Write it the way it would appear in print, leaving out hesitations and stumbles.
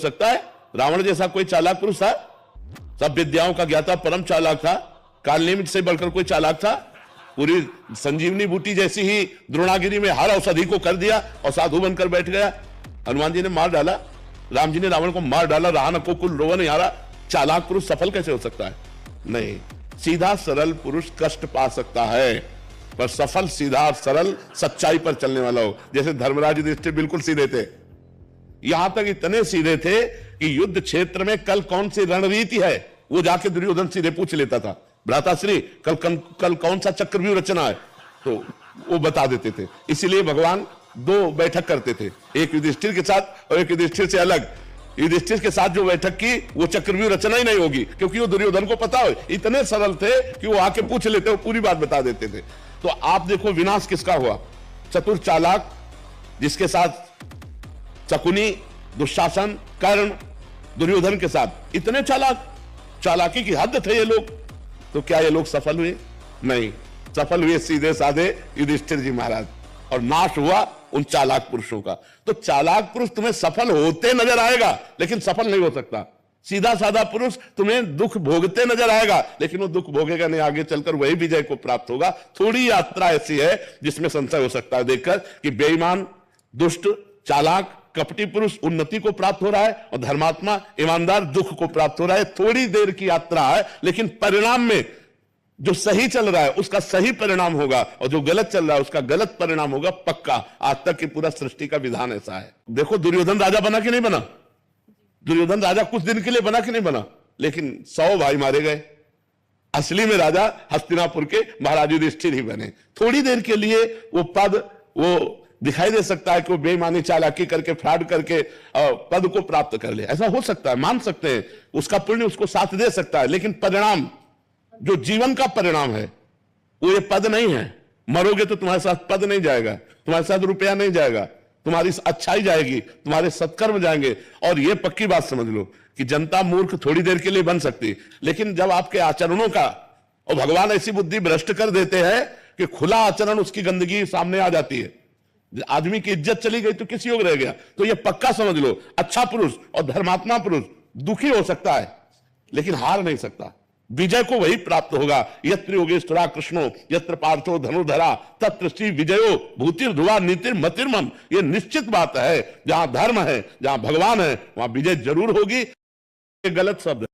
सकता है? रावण जैसा कोई चालाक पुरुष था? सब विद्याओं का ज्ञाता परम चालाक था। कालनेमित से बढ़कर कोई चालाक था? पूरी संजीवनी बूटी जैसी ही द्रोणागिरी में हर औषधि को कर दिया और साधु बनकर बैठ गया। हनुमान जी ने मार डाला, राम जी ने रावण को मार डाला, रहा न को कुल रोवन यारा। चालाक पुरुष सफल कैसे हो सकता है? नहीं, सीधा सरल पुरुष कष्ट पा सकता है, पर सफल सीधा सरल सच्चाई पर चलने वाला हो। जैसे धर्मराज युधिष्ठिर बिल्कुल सीधे थे, यहां तक इतने सीधे थे कि युद्ध क्षेत्र में कल कौन सी रणनीति है वो जाके दुर्योधन सीधे पूछ लेता था। भ्राताश्री कल कौन सा चक्रव्यूह रचना है, तो वो बता देते थे। इसीलिए भगवान दो बैठक करते थे, एक युधिष्ठिर के साथ और एक युधिष्ठिर से अलग। युधिष्ठिर के साथ जो बैठक की वो चक्रव्यूह रचना ही नहीं होगी, क्योंकि वो दुर्योधन को पता हो। इतने सरल थे कि वो आके पूछ लेते, वो पूरी बात बता देते थे। तो आप देखो विनाश किसका हुआ? चतुर चालाक, जिसके साथ शकुनी, दुशासन, कर्ण, दुर्योधन के साथ इतने चालाक, चालाकी की हद थे ये लोग। तो क्या ये लोग सफल हुए? नहीं, सफल हुए सीधे साधे युधिष्ठिर जी महाराज, और नाश हुआ उन चालाक पुरुषों का। तो चालाक पुरुष तुम्हें सफल होते नजर आएगा, लेकिन सफल नहीं हो सकता। सीधा साधा पुरुष तुम्हें दुख भोगते नजर आएगा, लेकिन वो दुख भोगेगा नहीं, आगे चलकर वही विजय को प्राप्त होगा। थोड़ी यात्रा ऐसी है जिसमें संशय हो सकता है देखकर कि बेईमान, दुष्ट, चालाक, कपटी पुरुष उन्नति को प्राप्त हो रहा है और धर्मात्मा, ईमानदार दुख को प्राप्त हो रहा है। थोड़ी देर की यात्रा है, लेकिन परिणाम में जो सही चल रहा है उसका सही परिणाम होगा, और जो गलत चल रहा है उसका गलत परिणाम होगा पक्का। आज तक की पूरा सृष्टि का विधान ऐसा है। देखो दुर्योधन राजा बना कि नहीं बना? दुर्योधन राजा कुछ दिन के लिए बना कि नहीं बना? लेकिन 100 भाई मारे गए। असली में राजा हस्तिनापुर के महाराज युधिष्ठिर ही बने। थोड़ी देर के लिए वो पद, वो दिखाई दे सकता है कि वो बेईमानी, चालाकी करके, फ्रॉड करके पद को प्राप्त कर ले, ऐसा हो सकता है, मान सकते हैं। उसका पुण्य उसको साथ दे सकता है, लेकिन परिणाम, जो जीवन का परिणाम है, वो ये पद नहीं है। मरोगे तो तुम्हारे साथ पद नहीं जाएगा, तुम्हारे साथ रुपया नहीं जाएगा, तुम्हारी अच्छाई जाएगी, तुम्हारे सत्कर्म जाएंगे। और ये पक्की बात समझ लो कि जनता मूर्ख थोड़ी देर के लिए बन सकती, लेकिन जब आपके आचरणों का, और भगवान ऐसी बुद्धि भ्रष्ट कर देते हैं कि खुला आचरण, उसकी गंदगी सामने आ जाती है। आदमी की इज्जत चली गई तो किस योग रह गया? तो ये पक्का समझ लो, अच्छा पुरुष और धर्मात्मा पुरुष दुखी हो सकता है, लेकिन हार नहीं सकता। विजय को वही प्राप्त होगा। यत्र योगेश्वरा कृष्णो यत्र पार्थो धनुर्धरा तत्र श्री विजयो भूतिर ध्रुवा नीतिर मतिर्मम। ये निश्चित बात है, जहां धर्म है, जहां भगवान है, वहां विजय जरूर होगी। ये गलत शब्द है।